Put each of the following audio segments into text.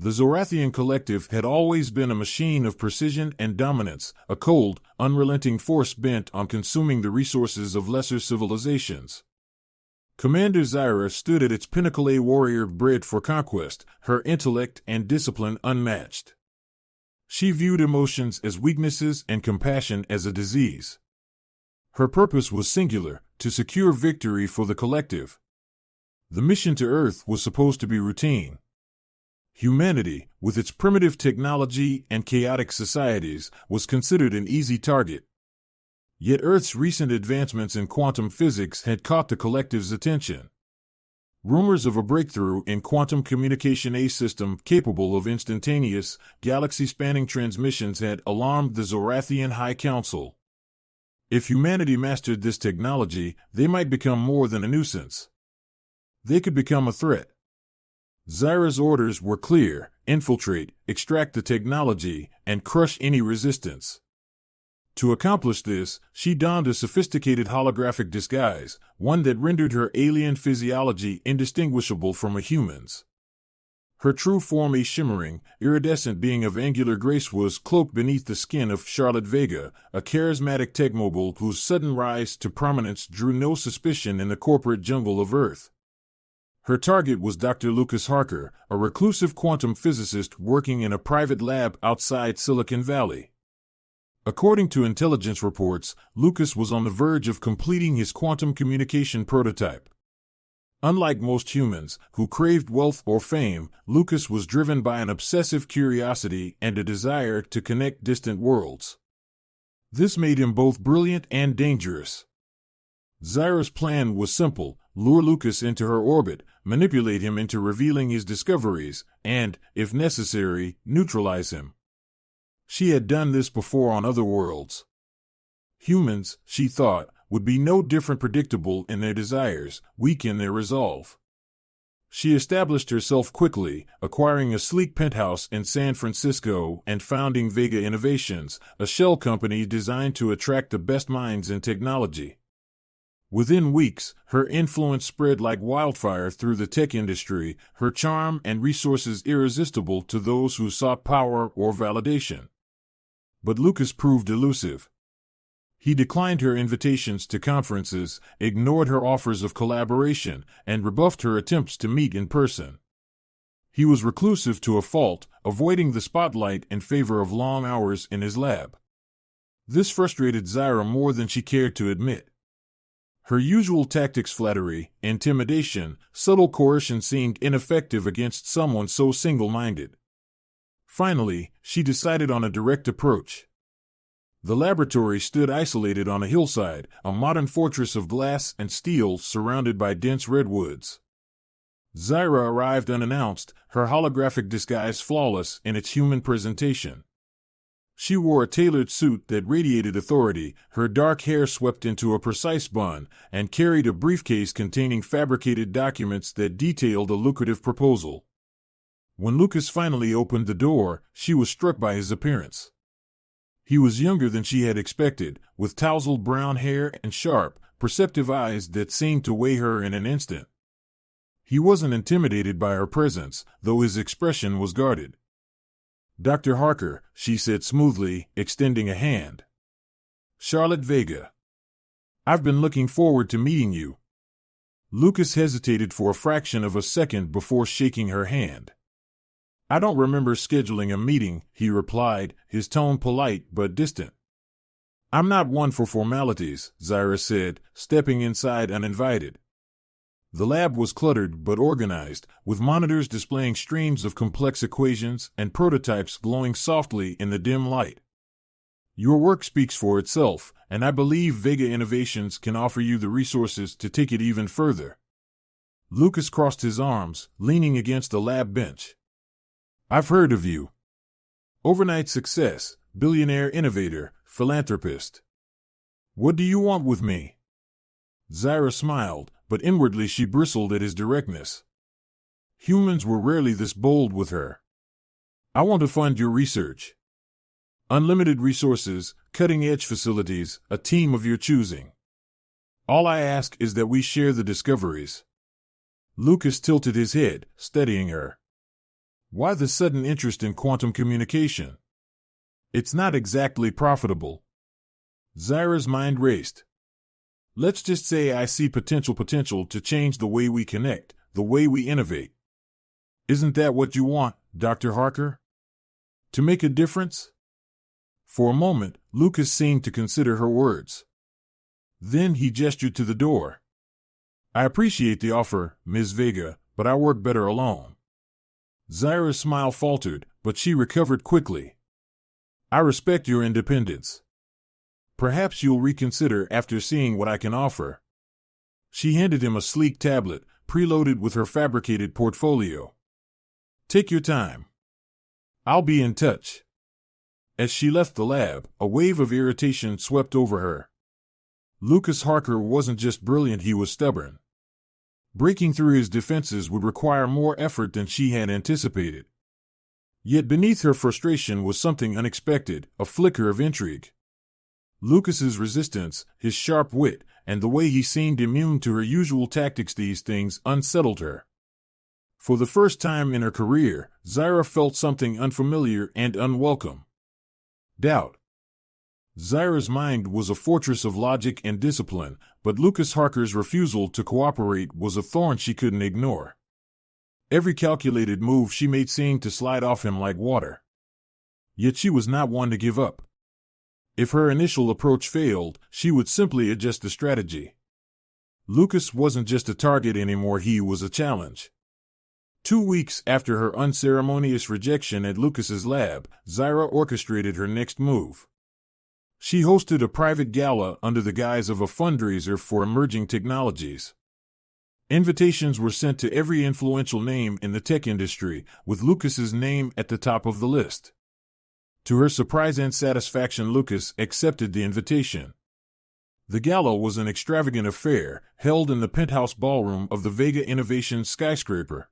The Zorathian collective had always been a machine of precision and dominance, a cold, unrelenting force bent on consuming the resources of lesser civilizations. Commander Zyra stood at its pinnacle, a warrior bred for conquest, her intellect and discipline unmatched. She viewed emotions as weaknesses and compassion as a disease. Her purpose was singular, to secure victory for the collective. The mission to Earth was supposed to be routine. Humanity, with its primitive technology and chaotic societies, was considered an easy target. Yet Earth's recent advancements in quantum physics had caught the collective's attention. Rumors of a breakthrough in quantum communication, a system capable of instantaneous, galaxy-spanning transmissions, had alarmed the Zorathian High Council. If humanity mastered this technology, they might become more than a nuisance. They could become a threat. Zyra's orders were clear: infiltrate, extract the technology, and crush any resistance. To accomplish this, she donned a sophisticated holographic disguise, one that rendered her alien physiology indistinguishable from a human's. Her true form, a shimmering, iridescent being of angular grace, was cloaked beneath the skin of Charlotte Vega, a charismatic techmobile whose sudden rise to prominence drew no suspicion in the corporate jungle of Earth. Her target was Dr. Lucas Harker, a reclusive quantum physicist working in a private lab outside Silicon Valley. According to intelligence reports, Lucas was on the verge of completing his quantum communication prototype. Unlike most humans, who craved wealth or fame, Lucas was driven by an obsessive curiosity and a desire to connect distant worlds. This made him both brilliant and dangerous. Zyra's plan was simple: lure Lucas into her orbit, manipulate him into revealing his discoveries, and, if necessary, neutralize him. She had done this before on other worlds. Humans, she thought, would be no different, predictable in their desires, weak in their resolve. She established herself quickly, acquiring a sleek penthouse in San Francisco and founding Vega Innovations, a shell company designed to attract the best minds in technology. Within weeks, her influence spread like wildfire through the tech industry, her charm and resources irresistible to those who sought power or validation. But Lucas proved elusive. He declined her invitations to conferences, ignored her offers of collaboration, and rebuffed her attempts to meet in person. He was reclusive to a fault, avoiding the spotlight in favor of long hours in his lab. This frustrated Zyra more than she cared to admit. Her usual tactics, flattery, intimidation, subtle coercion, seemed ineffective against someone so single-minded. Finally, she decided on a direct approach. The laboratory stood isolated on a hillside, a modern fortress of glass and steel surrounded by dense redwoods. Zyra arrived unannounced, her holographic disguise flawless in its human presentation. She wore a tailored suit that radiated authority, her dark hair swept into a precise bun, and carried a briefcase containing fabricated documents that detailed a lucrative proposal. When Lucas finally opened the door, she was struck by his appearance. He was younger than she had expected, with tousled brown hair and sharp, perceptive eyes that seemed to weigh her in an instant. He wasn't intimidated by her presence, though his expression was guarded. "Dr. Harker," she said smoothly, extending a hand. "Charlotte Vega. I've been looking forward to meeting you." Lucas hesitated for a fraction of a second before shaking her hand. "I don't remember scheduling a meeting," he replied, his tone polite but distant. "I'm not one for formalities," Zyra said, stepping inside uninvited. The lab was cluttered but organized, with monitors displaying streams of complex equations and prototypes glowing softly in the dim light. "Your work speaks for itself, and I believe Vega Innovations can offer you the resources to take it even further." Lucas crossed his arms, leaning against a lab bench. "I've heard of you. Overnight success, billionaire innovator, philanthropist. What do you want with me?" Zyra smiled, but inwardly she bristled at his directness. Humans were rarely this bold with her. "I want to fund your research. Unlimited resources, cutting-edge facilities, a team of your choosing. All I ask is that we share the discoveries." Lucas tilted his head, studying her. Why the sudden interest in quantum communication? It's not exactly profitable. Zyra's mind raced. Let's just say I see potential to change the way we connect, the way we innovate. Isn't that what you want, Dr. Harker? To make a difference? For a moment, Lucas seemed to consider her words. Then he gestured to the door. I appreciate the offer, Ms. Vega, but I work better alone. Zyra's smile faltered, but she recovered quickly. I respect your independence. Perhaps you'll reconsider after seeing what I can offer. She handed him a sleek tablet, preloaded with her fabricated portfolio. Take your time. I'll be in touch. As she left the lab, a wave of irritation swept over her. Lucas Harker wasn't just brilliant, he was stubborn. Breaking through his defenses would require more effort than she had anticipated. Yet beneath her frustration was something unexpected, a flicker of intrigue. Lucas's resistance, his sharp wit, and the way he seemed immune to her usual tactics, these things unsettled her. For the first time in her career, Zyra felt something unfamiliar and unwelcome. Doubt. Zyra's mind was a fortress of logic and discipline, but Lucas Harker's refusal to cooperate was a thorn she couldn't ignore. Every calculated move she made seemed to slide off him like water. Yet she was not one to give up. If her initial approach failed, she would simply adjust the strategy. Lucas wasn't just a target anymore, he was a challenge. 2 weeks after her unceremonious rejection at Lucas's lab, Zyra orchestrated her next move. She hosted a private gala under the guise of a fundraiser for emerging technologies. Invitations were sent to every influential name in the tech industry, with Lucas's name at the top of the list. To her surprise and satisfaction, Lucas accepted the invitation. The gala was an extravagant affair, held in the penthouse ballroom of the Vega Innovation skyscraper.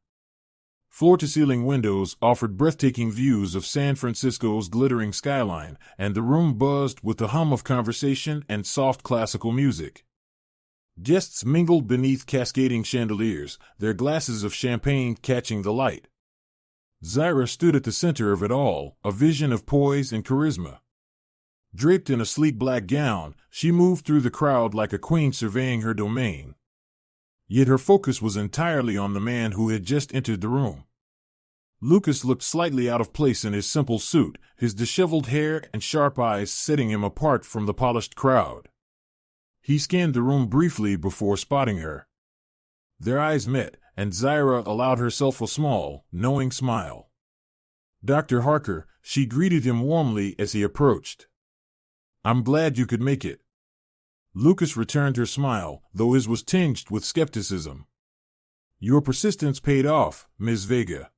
Floor-to-ceiling windows offered breathtaking views of San Francisco's glittering skyline, and the room buzzed with the hum of conversation and soft classical music. Guests mingled beneath cascading chandeliers, their glasses of champagne catching the light. Zyra stood at the center of it all, a vision of poise and charisma. Draped in a sleek black gown, she moved through the crowd like a queen surveying her domain. Yet her focus was entirely on the man who had just entered the room. Lucas looked slightly out of place in his simple suit, his disheveled hair and sharp eyes setting him apart from the polished crowd. He scanned the room briefly before spotting her. Their eyes met, and Zyra allowed herself a small, knowing smile. Dr. Harker, she greeted him warmly as he approached. I'm glad you could make it. Lucas returned her smile, though his was tinged with skepticism. Your persistence paid off, Ms. Vega.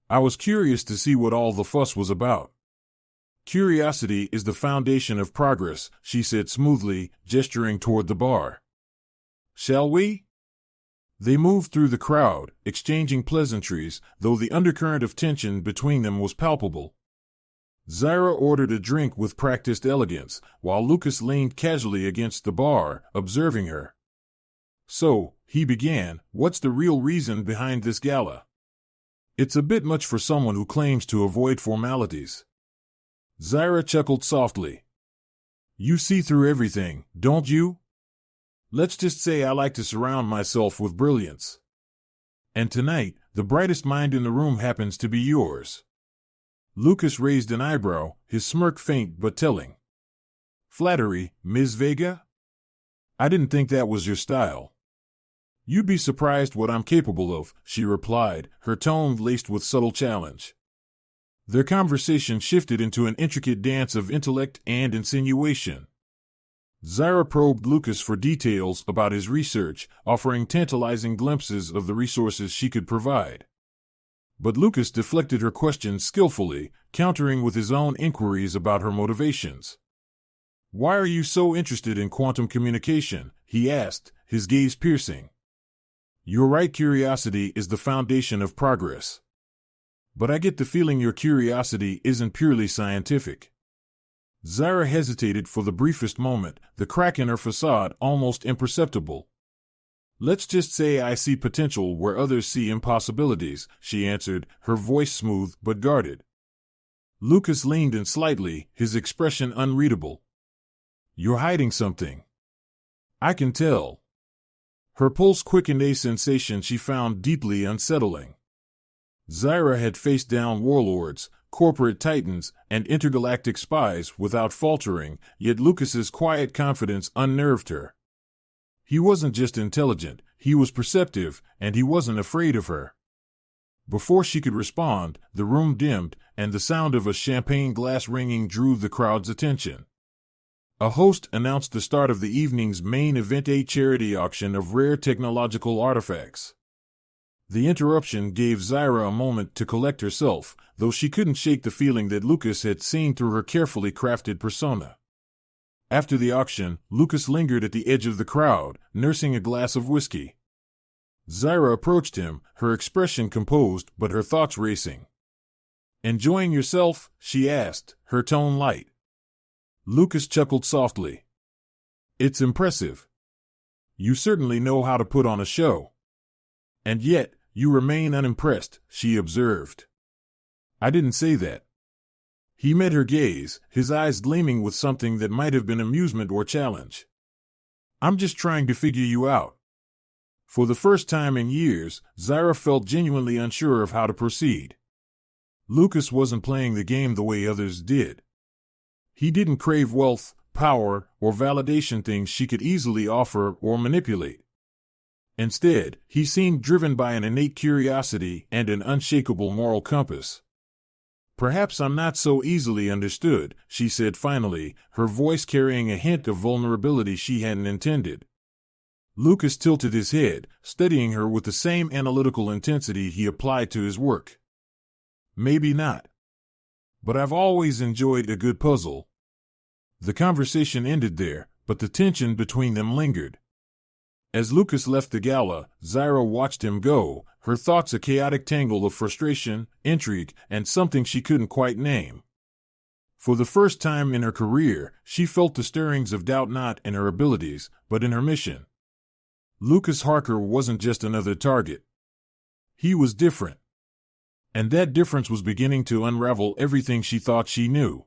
I was curious to see what all the fuss was about. Curiosity is the foundation of progress, she said smoothly, gesturing toward the bar. Shall we? They moved through the crowd, exchanging pleasantries, though the undercurrent of tension between them was palpable. Zyra ordered a drink with practiced elegance, while Lucas leaned casually against the bar, observing her. So, he began, what's the real reason behind this gala? It's a bit much for someone who claims to avoid formalities. Zyra chuckled softly. You see through everything, don't you? Let's just say I like to surround myself with brilliance. And tonight, the brightest mind in the room happens to be yours. Lucas raised an eyebrow, his smirk faint but telling. Flattery, Ms. Vega? I didn't think that was your style. You'd be surprised what I'm capable of, she replied, her tone laced with subtle challenge. Their conversation shifted into an intricate dance of intellect and insinuation. Zyra probed Lucas for details about his research, offering tantalizing glimpses of the resources she could provide. But Lucas deflected her questions skillfully, countering with his own inquiries about her motivations. Why are you so interested in quantum communication? He asked, his gaze piercing. Your right, curiosity is the foundation of progress. But I get the feeling your curiosity isn't purely scientific. Zyra hesitated for the briefest moment, the crack in her facade almost imperceptible. Let's just say I see potential where others see impossibilities, she answered, her voice smooth but guarded. Lucas leaned in slightly, his expression unreadable. You're hiding something. I can tell. Her pulse quickened, a sensation she found deeply unsettling. Zyra had faced down warlords, corporate titans, and intergalactic spies without faltering, yet Lucas's quiet confidence unnerved her. He wasn't just intelligent, he was perceptive, and he wasn't afraid of her. Before she could respond, the room dimmed, and the sound of a champagne glass ringing drew the crowd's attention. A host announced the start of the evening's main event, a charity auction of rare technological artifacts. The interruption gave Zyra a moment to collect herself, though she couldn't shake the feeling that Lucas had seen through her carefully crafted persona. After the auction, Lucas lingered at the edge of the crowd, nursing a glass of whiskey. Zyra approached him, her expression composed but her thoughts racing. Enjoying yourself? She asked, her tone light. Lucas chuckled softly. It's impressive. You certainly know how to put on a show. And yet, you remain unimpressed, she observed. I didn't say that. He met her gaze, his eyes gleaming with something that might have been amusement or challenge. I'm just trying to figure you out. For the first time in years, Zyra felt genuinely unsure of how to proceed. Lucas wasn't playing the game the way others did. He didn't crave wealth, power, or validation, things she could easily offer or manipulate. Instead, he seemed driven by an innate curiosity and an unshakable moral compass. Perhaps I'm not so easily understood, she said finally, her voice carrying a hint of vulnerability she hadn't intended. Lucas tilted his head, studying her with the same analytical intensity he applied to his work. Maybe not. But I've always enjoyed a good puzzle. The conversation ended there, but the tension between them lingered. As Lucas left the gala, Zyra watched him go, her thoughts a chaotic tangle of frustration, intrigue, and something she couldn't quite name. For the first time in her career, she felt the stirrings of doubt, not in her abilities, but in her mission. Lucas Harker wasn't just another target. He was different. And that difference was beginning to unravel everything she thought she knew.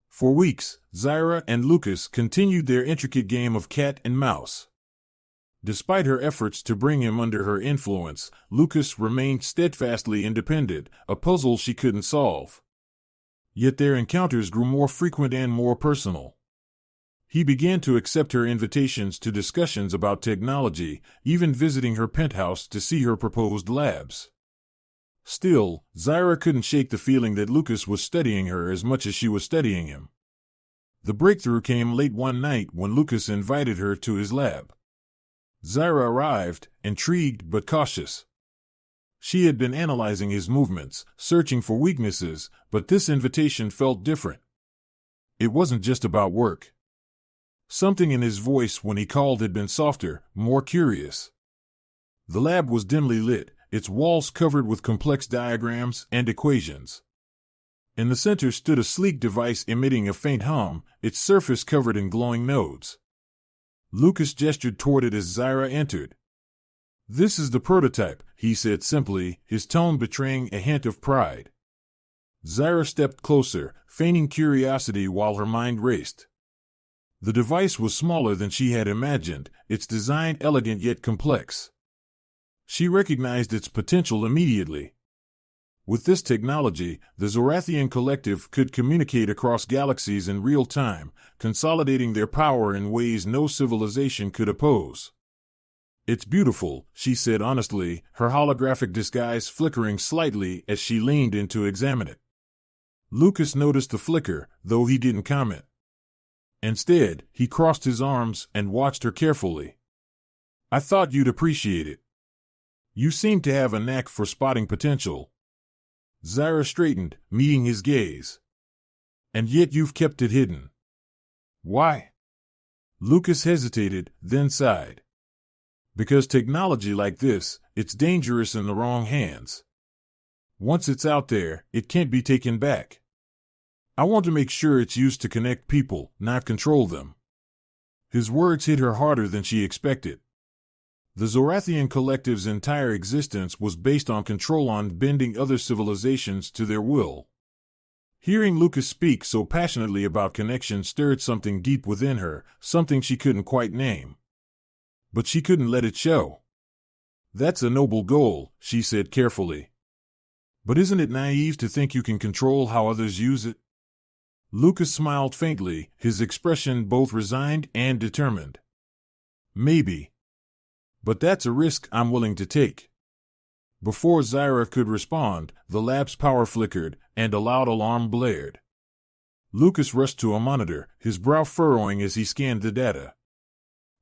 For weeks, Zyra and Lucas continued their intricate game of cat and mouse. Despite her efforts to bring him under her influence, Lucas remained steadfastly independent, a puzzle she couldn't solve. Yet their encounters grew more frequent and more personal. He began to accept her invitations to discussions about technology, even visiting her penthouse to see her proposed labs. Still, Zyra couldn't shake the feeling that Lucas was studying her as much as she was studying him. The breakthrough came late one night when Lucas invited her to his lab. Zyra arrived, intrigued but cautious. She had been analyzing his movements, searching for weaknesses, but this invitation felt different. It wasn't just about work. Something in his voice when he called had been softer, more curious. The lab was dimly lit, its walls covered with complex diagrams and equations. In the center stood a sleek device emitting a faint hum, its surface covered in glowing nodes. Lucas gestured toward it as Zyra entered. "This is the prototype," he said simply, his tone betraying a hint of pride. Zyra stepped closer, feigning curiosity while her mind raced. The device was smaller than she had imagined, its design elegant yet complex. She recognized its potential immediately. With this technology, the Zorathian Collective could communicate across galaxies in real time, consolidating their power in ways no civilization could oppose. "It's beautiful," she said honestly, her holographic disguise flickering slightly as she leaned in to examine it. Lucas noticed the flicker, though he didn't comment. Instead, he crossed his arms and watched her carefully. "I thought you'd appreciate it. You seem to have a knack for spotting potential." Zyra straightened, meeting his gaze. "And yet you've kept it hidden. Why?" Lucas hesitated, then sighed. "Because technology like this, it's dangerous in the wrong hands. Once it's out there, it can't be taken back. I want to make sure it's used to connect people, not control them." His words hit her harder than she expected. The Zorathian collective's entire existence was based on control, on bending other civilizations to their will. Hearing Lucas speak so passionately about connection stirred something deep within her, something she couldn't quite name. But she couldn't let it show. "That's a noble goal," she said carefully. "But isn't it naive to think you can control how others use it?" Lucas smiled faintly, his expression both resigned and determined. "Maybe. But that's a risk I'm willing to take." Before Zyra could respond, the lab's power flickered, and a loud alarm blared. Lucas rushed to a monitor, his brow furrowing as he scanned the data.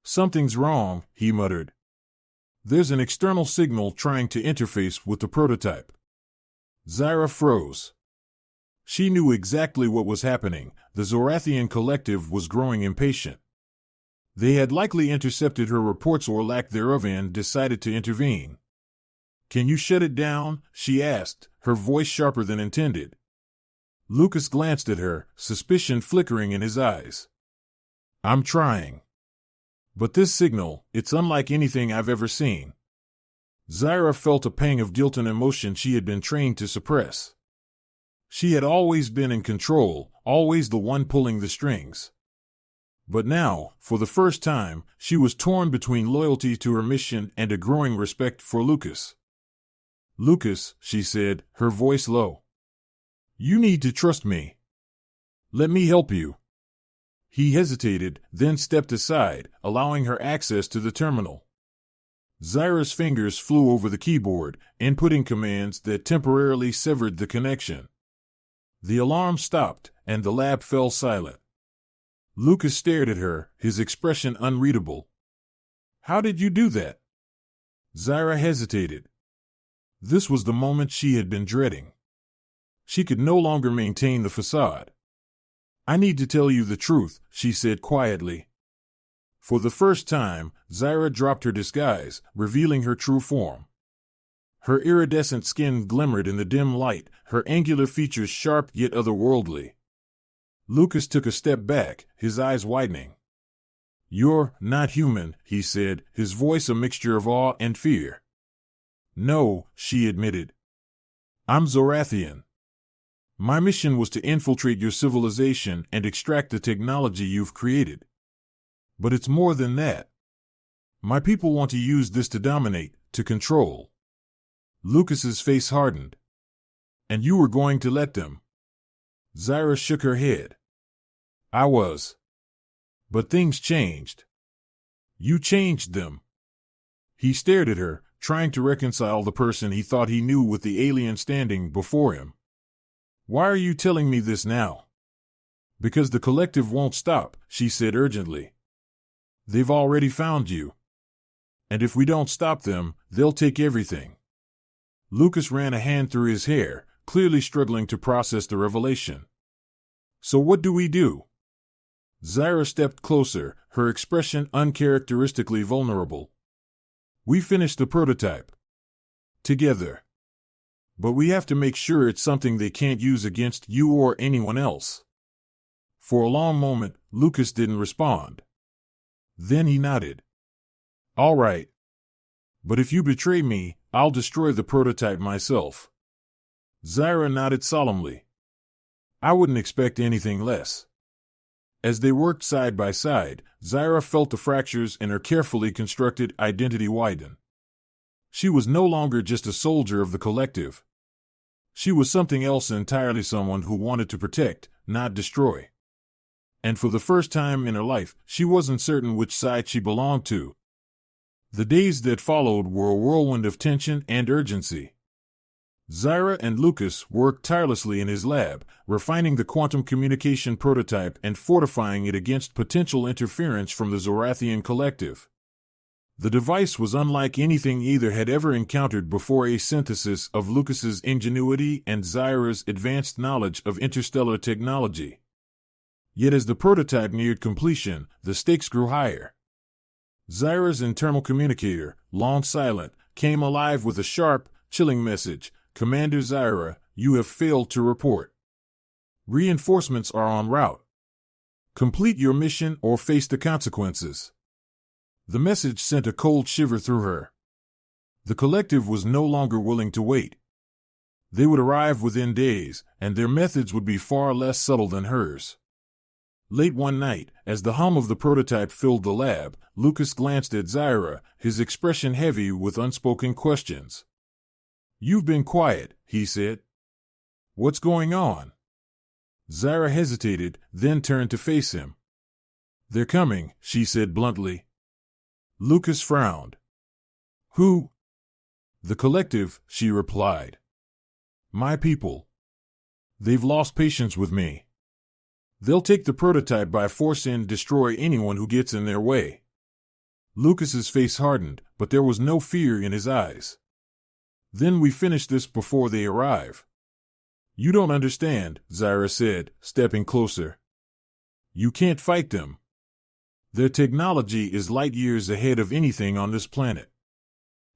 "Something's wrong," he muttered. "There's an external signal trying to interface with the prototype." Zyra froze. She knew exactly what was happening. The Zorathian collective was growing impatient. They had likely intercepted her reports or lack thereof and decided to intervene. "Can you shut it down?" she asked, her voice sharper than intended. Lucas glanced at her, suspicion flickering in his eyes. "I'm trying. But this signal, it's unlike anything I've ever seen." Zyra felt a pang of guilt and emotion she had been trained to suppress. She had always been in control, always the one pulling the strings. But now, for the first time, she was torn between loyalty to her mission and a growing respect for Lucas. "Lucas," she said, her voice low. "You need to trust me. Let me help you." He hesitated, then stepped aside, allowing her access to the terminal. Zyra's fingers flew over the keyboard, inputting commands that temporarily severed the connection. The alarm stopped, and the lab fell silent. Lucas stared at her, his expression unreadable. "How did you do that?" Zyra hesitated. This was the moment she had been dreading. She could no longer maintain the facade. "I need to tell you the truth," she said quietly. For the first time, Zyra dropped her disguise, revealing her true form. Her iridescent skin glimmered in the dim light, her angular features sharp yet otherworldly. Lucas took a step back, his eyes widening. "You're not human," he said, his voice a mixture of awe and fear. "No," she admitted. "I'm Zorathian. My mission was to infiltrate your civilization and extract the technology you've created. But it's more than that. My people want to use this to dominate, to control." Lucas's face hardened. "And you were going to let them?" Zyra shook her head. "I was. But things changed. You changed them." He stared at her, trying to reconcile the person he thought he knew with the alien standing before him. "Why are you telling me this now?" "Because the collective won't stop," she said urgently. "They've already found you. And if we don't stop them, they'll take everything." Lucas ran a hand through his hair, clearly struggling to process the revelation. "So what do we do?" Zyra stepped closer, her expression uncharacteristically vulnerable. "We finished the prototype. Together. But we have to make sure it's something they can't use against you or anyone else." For a long moment, Lucas didn't respond. Then he nodded. "All right. But if you betray me, I'll destroy the prototype myself." Zyra nodded solemnly. "I wouldn't expect anything less." As they worked side by side, Zyra felt the fractures in her carefully constructed identity widen. She was no longer just a soldier of the collective. She was something else entirely, someone who wanted to protect, not destroy. And for the first time in her life, she wasn't certain which side she belonged to. The days that followed were a whirlwind of tension and urgency. Zyra and Lucas worked tirelessly in his lab, refining the quantum communication prototype and fortifying it against potential interference from the Zorathian collective. The device was unlike anything either had ever encountered before, a synthesis of Lucas's ingenuity and Zyra's advanced knowledge of interstellar technology. Yet as the prototype neared completion, the stakes grew higher. Zyra's internal communicator, long silent, came alive with a sharp, chilling message. "Commander Zyra, you have failed to report. Reinforcements are en route. Complete your mission or face the consequences." The message sent a cold shiver through her. The collective was no longer willing to wait. They would arrive within days, and their methods would be far less subtle than hers. Late one night, as the hum of the prototype filled the lab, Lucas glanced at Zyra, his expression heavy with unspoken questions. "You've been quiet," he said. "What's going on?" Zyra hesitated, then turned to face him. "They're coming," she said bluntly. Lucas frowned. "Who?" "The collective," she replied. "My people. They've lost patience with me. They'll take the prototype by force and destroy anyone who gets in their way." Lucas's face hardened, but there was no fear in his eyes. "Then we finish this before they arrive." "You don't understand," Zyra said, stepping closer. "You can't fight them. Their technology is light years ahead of anything on this planet.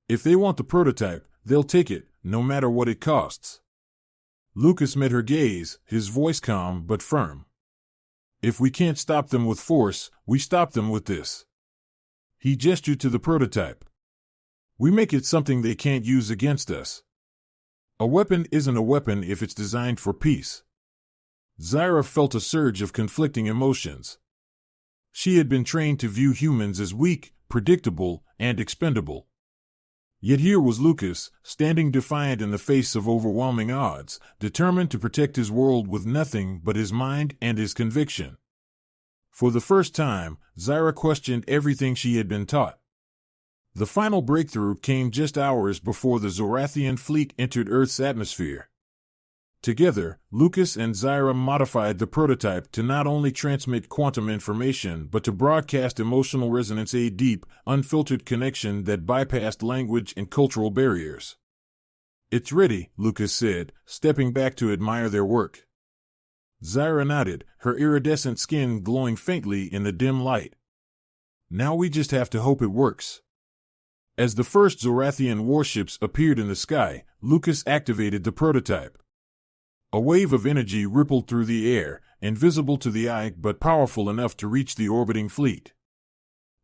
If they want the prototype, they'll take it, no matter what it costs." Lucas met her gaze, his voice calm but firm. "If we can't stop them with force, we stop them with this." He gestured to the prototype. "We make it something they can't use against us. A weapon isn't a weapon if it's designed for peace." Zyra felt a surge of conflicting emotions. She had been trained to view humans as weak, predictable, and expendable. Yet here was Lucas, standing defiant in the face of overwhelming odds, determined to protect his world with nothing but his mind and his conviction. For the first time, Zyra questioned everything she had been taught. The final breakthrough came just hours before the Zorathian fleet entered Earth's atmosphere. Together, Lucas and Zyra modified the prototype to not only transmit quantum information but to broadcast emotional resonance, a deep, unfiltered connection that bypassed language and cultural barriers. "It's ready," Lucas said, stepping back to admire their work. Zyra nodded, her iridescent skin glowing faintly in the dim light. "Now we just have to hope it works." As the first Zorathian warships appeared in the sky, Lucas activated the prototype. A wave of energy rippled through the air, invisible to the eye but powerful enough to reach the orbiting fleet.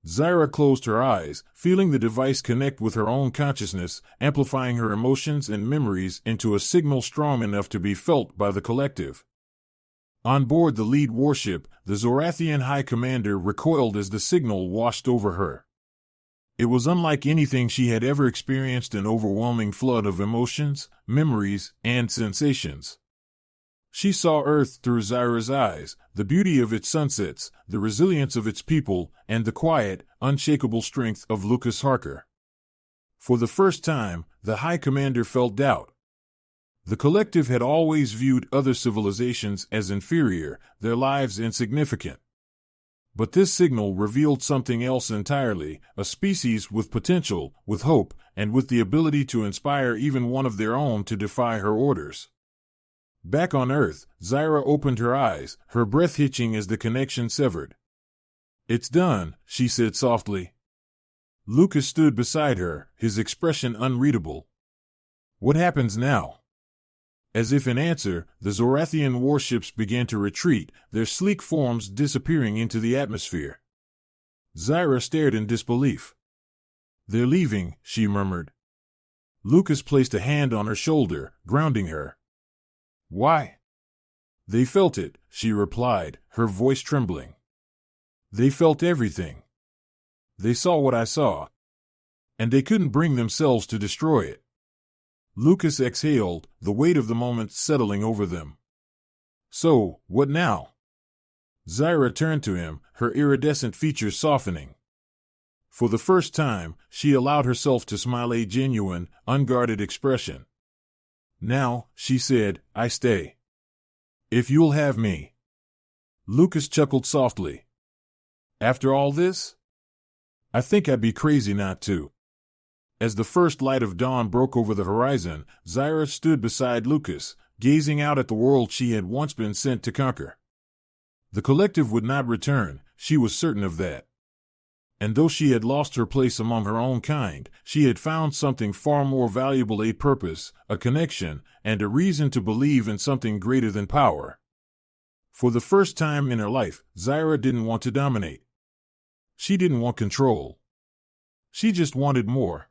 Zyra closed her eyes, feeling the device connect with her own consciousness, amplifying her emotions and memories into a signal strong enough to be felt by the collective. On board the lead warship, the Zorathian High Commander recoiled as the signal washed over her. It was unlike anything she had ever experienced, an overwhelming flood of emotions, memories, and sensations. She saw Earth through Zyra's eyes, the beauty of its sunsets, the resilience of its people, and the quiet, unshakable strength of Lucas Harker. For the first time, the High Commander felt doubt. The collective had always viewed other civilizations as inferior, their lives insignificant. But this signal revealed something else entirely, a species with potential, with hope, and with the ability to inspire even one of their own to defy her orders. Back on Earth, Zyra opened her eyes, her breath hitching as the connection severed. "It's done," she said softly. Lucas stood beside her, his expression unreadable. "What happens now?" As if in answer, the Zorathian warships began to retreat, their sleek forms disappearing into the atmosphere. Zyra stared in disbelief. "They're leaving," she murmured. Lucas placed a hand on her shoulder, grounding her. "Why?" "They felt it," she replied, her voice trembling. "They felt everything. They saw what I saw. And they couldn't bring themselves to destroy it." Lucas exhaled, the weight of the moment settling over them. "So, what now?" Zyra turned to him, her iridescent features softening. For the first time, she allowed herself to smile, a genuine, unguarded expression. "Now," she said, "I stay. If you'll have me." Lucas chuckled softly. "After all this? I think I'd be crazy not to." As the first light of dawn broke over the horizon, Zyra stood beside Lucas, gazing out at the world she had once been sent to conquer. The collective would not return, she was certain of that. And though she had lost her place among her own kind, she had found something far more valuable, a purpose, a connection, and a reason to believe in something greater than power. For the first time in her life, Zyra didn't want to dominate. She didn't want control. She just wanted more.